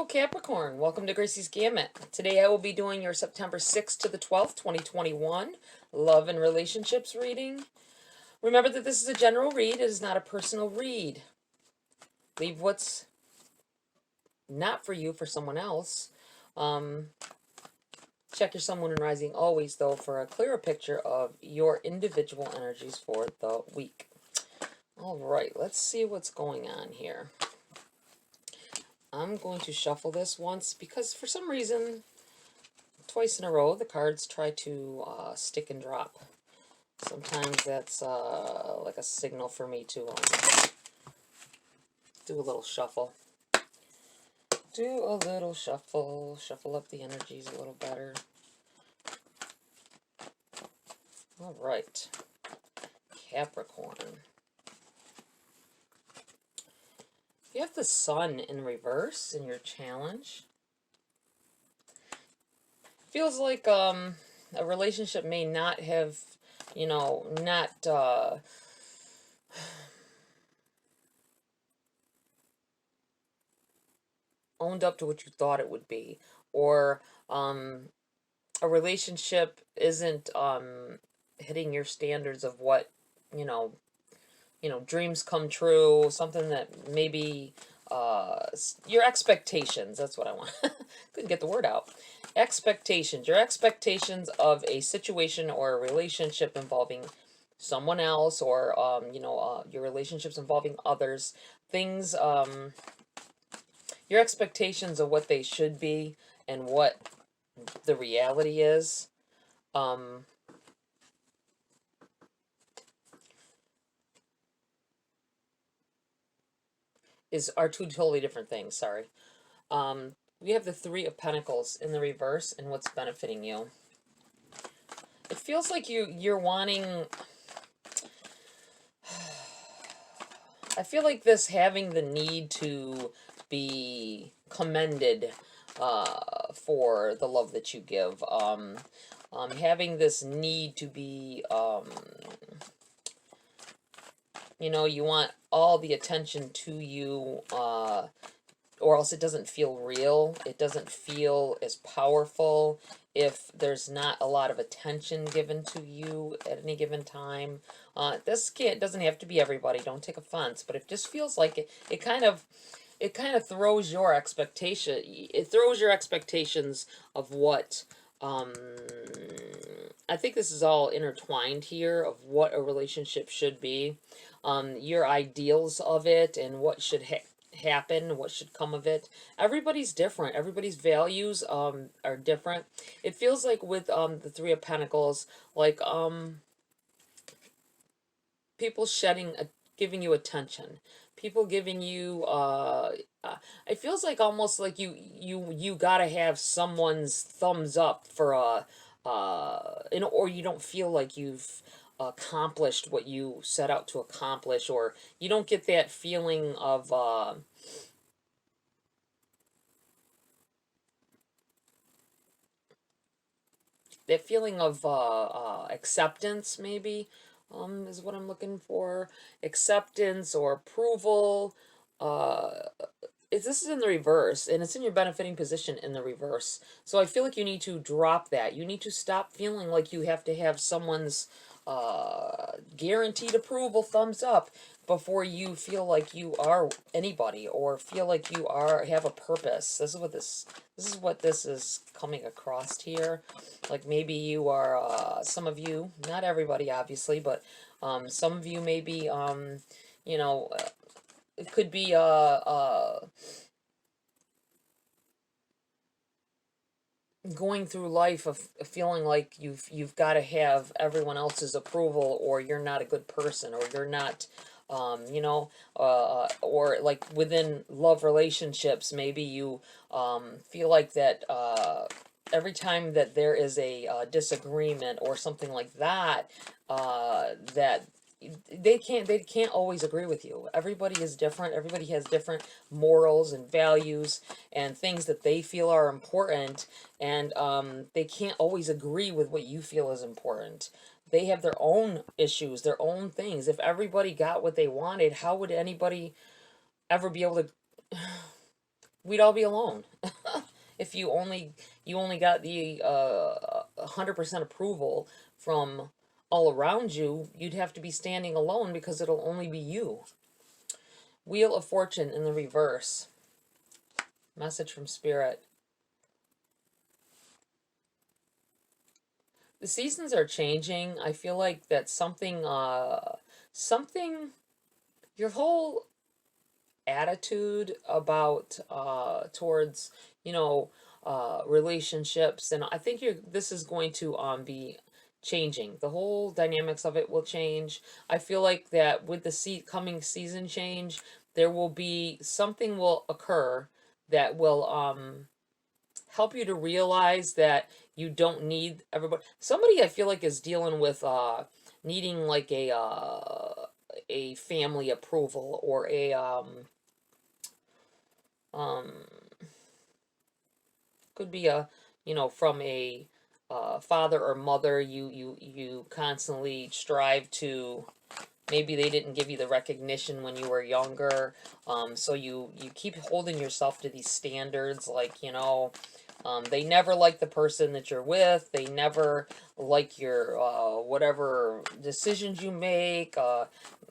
Hello Capricorn, welcome to Gracie's Gamut. Today I will be doing your September 6th to the 12th, 2021 love and relationships reading. Remember that this is a general read, it is not a personal read. Leave what's not for you for someone else. Check your Sun, Moon, and Rising always, though, for a clearer picture of your individual energies for the week. Alright, let's see what's going on here. I'm going to shuffle this once because for some reason, twice in a row, the cards try to stick and drop. Sometimes that's like a signal for me to do a little shuffle. Do a little shuffle. Shuffle up the energies a little better. Alright. Capricorn. You have the Sun in reverse in your challenge. Feels like a relationship may not have, not owned up to what you thought it would be, or a relationship isn't hitting your standards of what dreams come true, something that maybe your expectations, that's what I want. Couldn't get the word out. Expectations, your expectations of a situation or a relationship involving someone else, or your relationships involving others, things, your expectations of what they should be and what the reality is. Are two totally different things, sorry. We have the Three of Pentacles in the reverse and what's benefiting you. It feels like you're wanting... I feel like this having the need to be commended for the love that you give. Having this need to be... you want all the attention to you, or else it doesn't feel real. It doesn't feel as powerful if there's not a lot of attention given to you at any given time. This doesn't have to be everybody. Don't take offense, but it just feels like it kind of throws your expectation. It throws your expectations of what. I think this is all intertwined here of what a relationship should be, your ideals of it, and what should happen, what should come of it. Everybody's different. Everybody's values are different. It feels like with the Three of Pentacles, like people giving you attention, people giving you it feels like almost like you gotta have someone's thumbs up for or you don't feel like you've accomplished what you set out to accomplish, or you don't get that feeling of acceptance, maybe, is what I'm looking for. Acceptance or approval. This is in the reverse, and it's in your benefiting position in the reverse. So I feel like you need to drop that. You need to stop feeling like you have to have someone's guaranteed approval, thumbs up, before you feel like you are anybody, or feel like you have a purpose. This is what this is coming across here. Like maybe you are, some of you, not everybody obviously, but some of you maybe, it could be going through life of feeling like you've got to have everyone else's approval, or you're not a good person, or you're not, or like within love relationships, maybe you feel like that every time that there is a disagreement or something like that, that they can't always agree with you. Everybody is different. Everybody has different morals and values and things that they feel are important, and they can't always agree with what you feel is important. They have their own issues, their own things. If everybody got what they wanted, how would anybody ever be able to we'd all be alone. If you only got the 100% approval from all around you, you'd have to be standing alone because it'll only be you. Wheel of Fortune in the reverse. Message from Spirit. The seasons are changing. I feel like that something, your whole attitude about towards relationships, and I think this is going to be changing. The whole dynamics of it will change. I feel like that with the coming season change, there will be something will occur that will help you to realize that you don't need everybody. Somebody I feel like is dealing with needing like a family approval, or a um could be a from a father or mother. You constantly strive to, maybe they didn't give you the recognition when you were younger, so you keep holding yourself to these standards, like they never like the person that you're with. They never like your whatever decisions you make.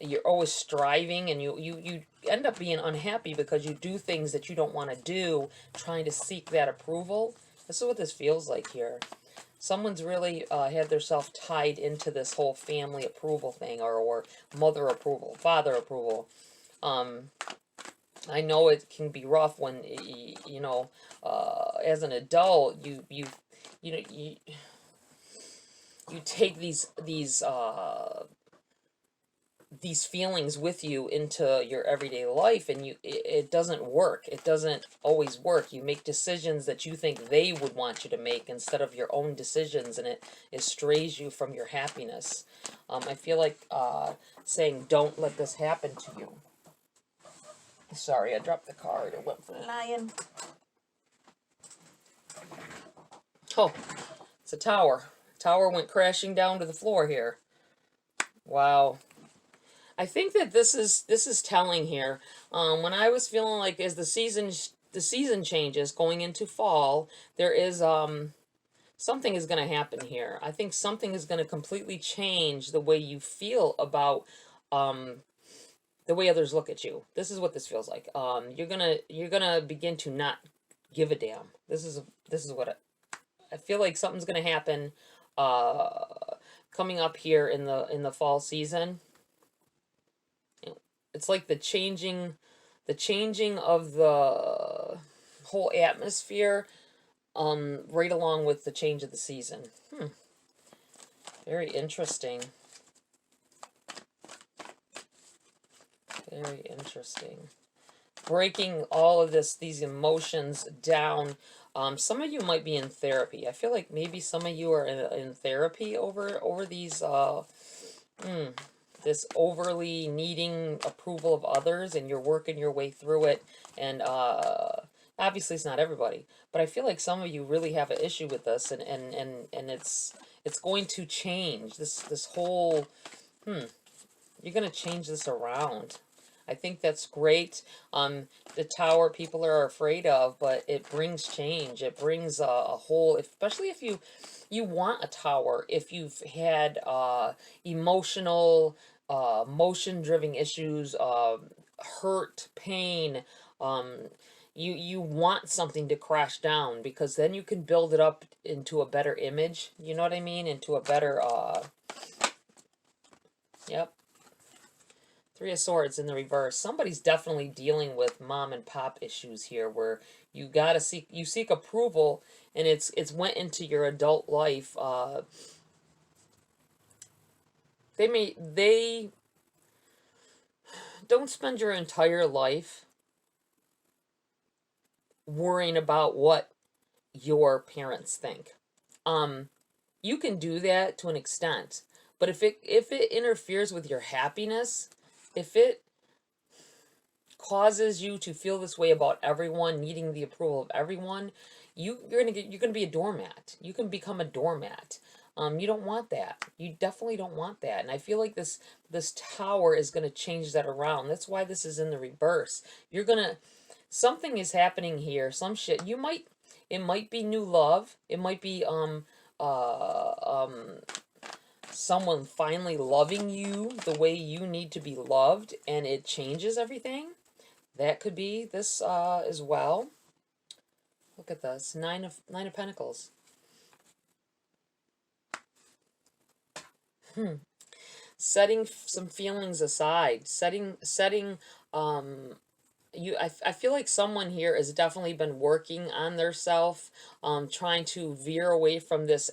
You're always striving, and you end up being unhappy because you do things that you don't want to do, trying to seek that approval. This is what this feels like here. Someone's really had themselves tied into this whole family approval thing, or mother approval, father approval. I know it can be rough when as an adult, you know you take these feelings with you into your everyday life, and it doesn't work. It doesn't always work. You make decisions that you think they would want you to make instead of your own decisions, and it strays you from your happiness. I feel like saying, don't let this happen to you. Sorry, I dropped the card. It went flying. Oh, it's a tower. Tower went crashing down to the floor here. Wow. I think that this is telling here. When I was feeling like as the season changes going into fall, there is something is going to happen here. I think something is going to completely change the way you feel about the way others look at you. This is what this feels like. You're gonna begin to not give a damn. This is what I feel like. Something's gonna happen coming up here in the fall season. It's like the changing of the whole atmosphere, right along with the change of the season. Very interesting. Very interesting. Breaking all of these emotions down. Some of you might be in therapy. I feel like maybe some of you are in therapy over these this overly needing approval of others, and you're working your way through it. And obviously it's not everybody, but I feel like some of you really have an issue with this, and it's going to change. This whole you're going to change this around. I think that's great. The tower people are afraid of, but it brings change. It brings a whole, especially if you want a tower, if you've had emotional, motion-driven issues, hurt, pain, you want something to crash down, because then you can build it up into a better image. You know what I mean? Into a better, yep. Three of Swords in the reverse. Somebody's definitely dealing with mom and pop issues here, where you seek approval, and it's went into your adult life. They don't spend your entire life worrying about what your parents think. You can do that to an extent, but if it interferes with your happiness, if it causes you to feel this way about everyone, needing the approval of everyone, you're gonna be a doormat. You can become a doormat. You don't want that. You definitely don't want that. And I feel like this tower is gonna change that around. That's why this is in the reverse. something is happening here. Some shit. It might be new love. It might be, uh, um, someone finally loving you the way you need to be loved, and it changes everything. That could be this, as well. Look at this. Nine of Pentacles. Setting some feelings aside, setting I feel like someone here has definitely been working on their self, trying to veer away from this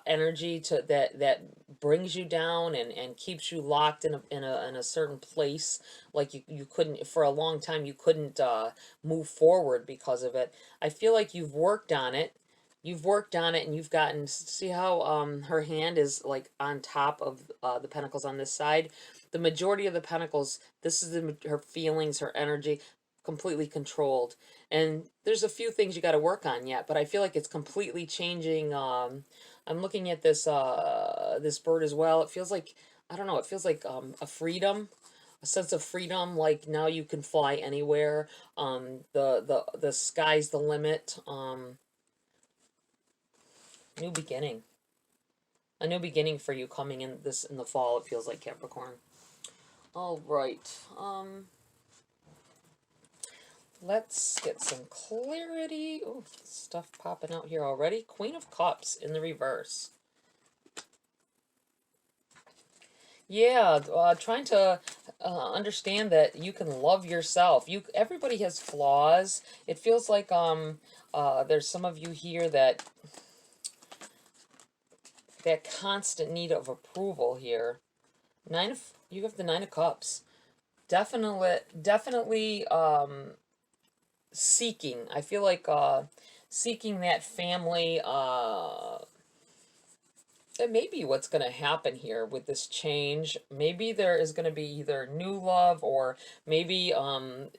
energy to that brings you down and keeps you locked in a certain place, like you couldn't for a long time, you couldn't move forward because of it. I feel like you've worked on it, and you've gotten, see how her hand is like on top of the pentacles on this side. The majority of the pentacles, this is her feelings, her energy, completely controlled. And there's a few things you got to work on yet, but I feel like it's completely changing. I'm looking at this bird as well. It feels like, I don't know, it feels like a freedom, a sense of freedom. Like now you can fly anywhere. The sky's the limit. New beginning. A new beginning for you coming in the fall. It feels like, Capricorn. All right. Let's get some clarity. Oh, stuff popping out here already. Queen of Cups in the reverse. Yeah, trying to understand that you can love yourself. Everybody has flaws. It feels like there's some of you here that constant need of approval here. You have the Nine of Cups. Definitely seeking. I feel like seeking that family. That may be what's going to happen here with this change. Maybe there is going to be either new love, or maybe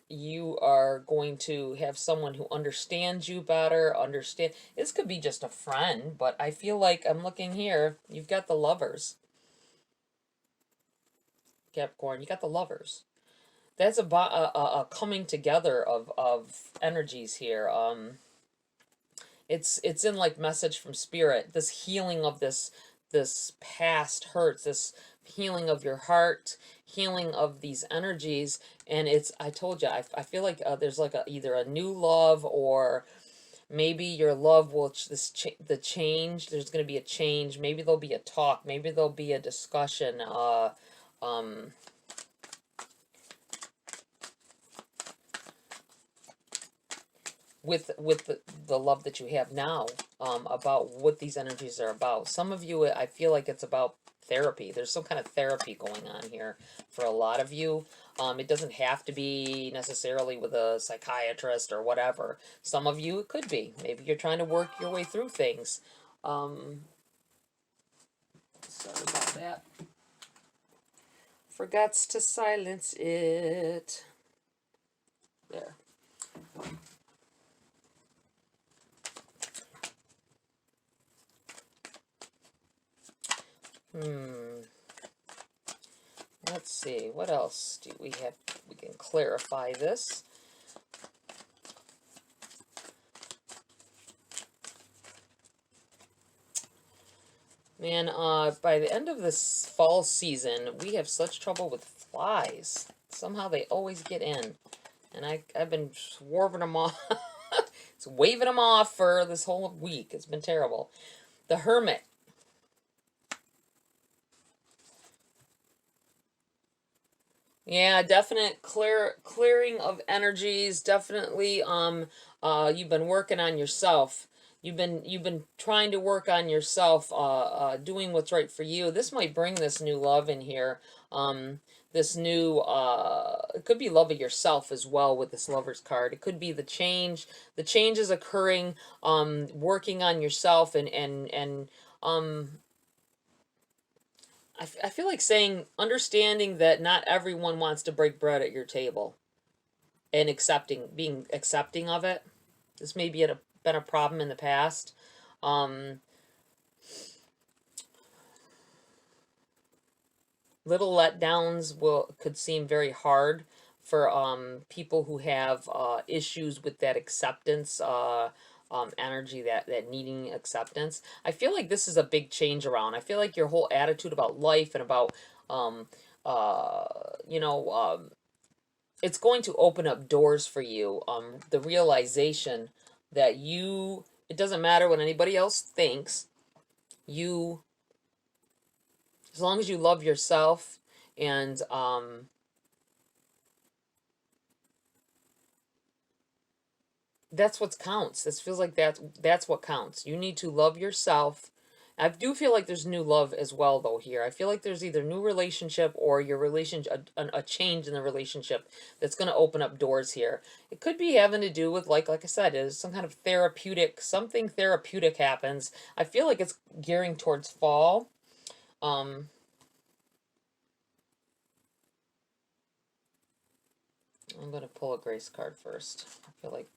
you are going to have someone who understands you better. This could be just a friend, but I feel like I'm looking here. You've got the Lovers, Capricorn. You got the Lovers. That's about a coming together of energies here. It's in like message from spirit. This healing of this past hurts. This healing of your heart, healing of these energies, and I told you, I feel like there's like either a new love, or maybe your love will the change. There's going to be a change. Maybe there'll be a talk. Maybe there'll be a discussion. Um, with the love that you have now, about what these energies are about. Some of you, I feel like it's about therapy. There's some kind of therapy going on here for a lot of you. It doesn't have to be necessarily with a psychiatrist or whatever. Some of you, it could be. Maybe you're trying to work your way through things. Sorry about that. Forgets to silence it. There. Let's see, what else do we have? We can clarify this. Man, by the end of this fall season, we have such trouble with flies. Somehow they always get in. And I've been swerving them off. It's waving them off for this whole week. It's been terrible. The Hermit. Yeah, definite clearing of energies. Definitely, you've been working on yourself. You've been trying to work on yourself, doing what's right for you. This might bring this new love in here. This new, it could be love of yourself as well with this Lover's card. It could be the change. The change is occurring. Working on yourself, and I feel like saying, understanding that not everyone wants to break bread at your table, and being accepting of it. This may be been a problem in the past. Little letdowns could seem very hard for people who have issues with that acceptance energy, that needing acceptance. I feel like this is a big change around. I feel like your whole attitude about life and about um, uh, you know, it's going to open up doors for you. The realization that it doesn't matter what anybody else thinks. You, as long as you love yourself and that's what counts. This feels like that's what counts. You need to love yourself. I do feel like there's new love as well though here. I feel like there's either new relationship or your relationship, a change in the relationship that's going to open up doors here. It could be having to do with like I said, is some kind of something therapeutic happens. I feel like it's gearing towards fall. Um I'm going to pull a grace card first. I feel like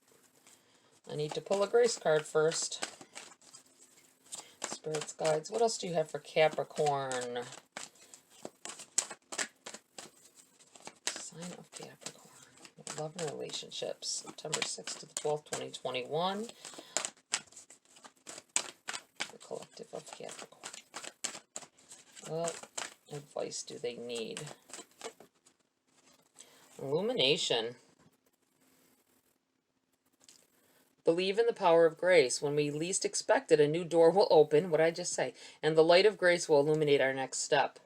I need to pull a grace card first. Spirits, guides. What else do you have for Capricorn? Sign of Capricorn. Love and relationships. September 6th to the 12th, 2021. The collective of Capricorn. What advice do they need? Illumination. Believe in the power of grace. When we least expect it, a new door will open. What did I just say? And the light of grace will illuminate our next step.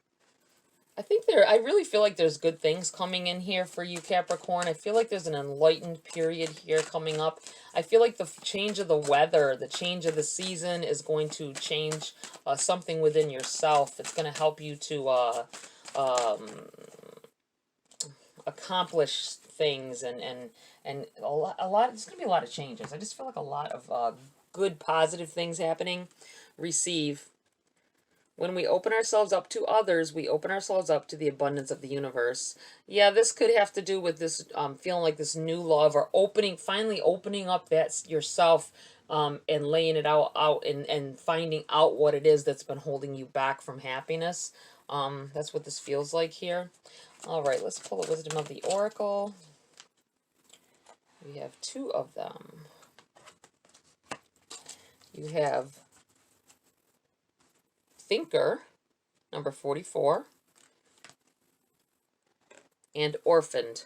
I really feel like there's good things coming in here for you, Capricorn. I feel like there's an enlightened period here coming up. I feel like the change of the weather, the change of the season is going to change something within yourself. It's going to help you to um, accomplish things and a lot. There's going to be a lot of changes. I just feel like a lot of good, positive things happening. Receive. When we open ourselves up to others, we open ourselves up to the abundance of the universe. Yeah, this could have to do with this feeling like this new love or finally opening up that yourself and laying it out and finding out what it is that's been holding you back from happiness. That's what this feels like here. All right, let's pull the Wisdom of the Oracle. We have two of them. You have Thinker, number 44, and Orphaned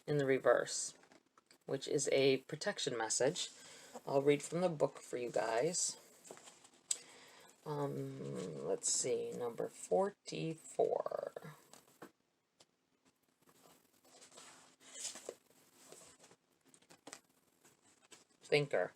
in the reverse, which is a protection message. I'll read from the book for you guys. Let's see, number 44. Thinker.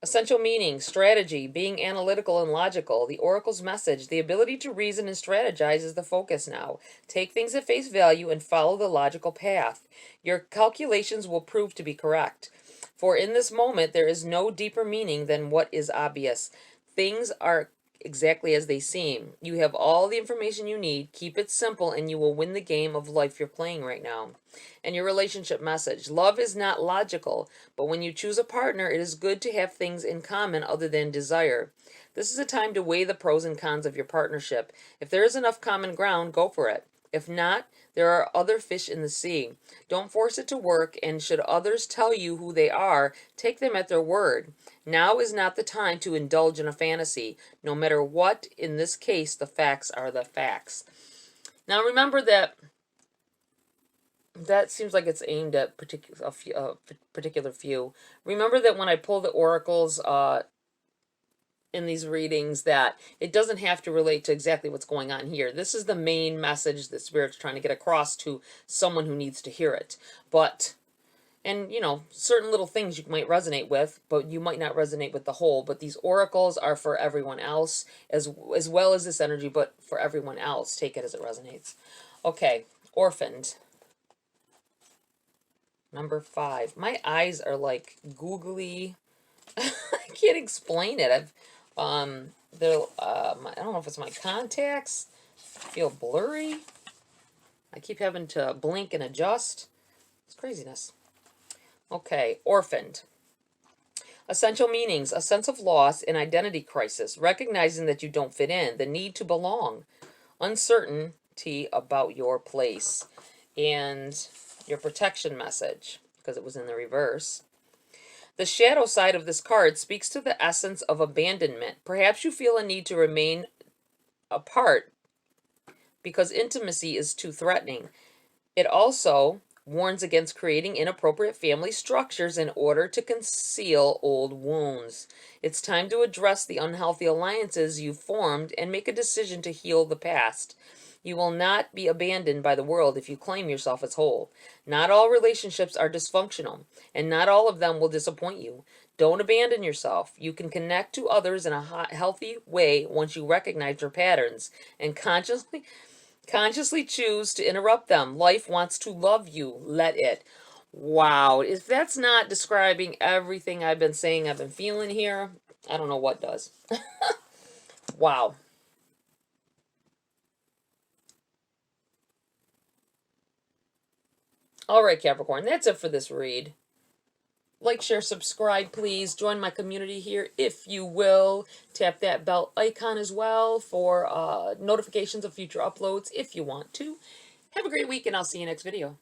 Essential meaning, strategy, being analytical and logical. The Oracle's message, the ability to reason and strategize is the focus now. Take things at face value and follow the logical path. Your calculations will prove to be correct. For in this moment, there is no deeper meaning than what is obvious. Things are exactly as they seem. You have all the information you need. Keep it simple and you will win the game of life you're playing right now. And your relationship message. Love is not logical, but when you choose a partner, it is good to have things in common other than desire. This is a time to weigh the pros and cons of your partnership. If there is enough common ground, go for it. If not, there are other fish in the sea. Don't force it to work, and should others tell you who they are, take them at their word. Now is not the time to indulge in a fantasy. No matter what, in this case, the facts are the facts. Now remember that seems like it's aimed at particular few. Remember that when I pull the oracles in these readings, that it doesn't have to relate to exactly what's going on here. This is the main message that Spirit's trying to get across to someone who needs to hear it. And certain little things you might resonate with, but you might not resonate with the whole. But these oracles are for everyone else, as well as this energy, but for everyone else. Take it as it resonates. Okay, Orphaned. Number 5. My eyes are like googly. I can't explain it. I don't know if it's my contacts. I feel blurry. I keep having to blink and adjust. It's craziness. Okay, Orphaned. Essential meanings, a sense of loss, an identity crisis, recognizing that you don't fit in, the need to belong, uncertainty about your place. and your protection message, because it was in the reverse. The shadow side of this card speaks to the essence of abandonment. Perhaps you feel a need to remain apart because intimacy is too threatening. It also warns against creating inappropriate family structures in order to conceal old wounds. It's time to address the unhealthy alliances you formed and make a decision to heal the past. You will not be abandoned by the world if you claim yourself as whole. Not all relationships are dysfunctional, and not all of them will disappoint you. Don't abandon yourself. You can connect to others in a healthy way once you recognize your patterns and consciously choose to interrupt them. Life wants to love you. Let it. Wow. If that's not describing everything I've been saying, I've been feeling here, I don't know what does. Wow. All right, Capricorn, that's it for this read. Like, share, subscribe, please. Join my community here if you will. Tap that bell icon as well for notifications of future uploads if you want to. Have a great week, and I'll see you next video.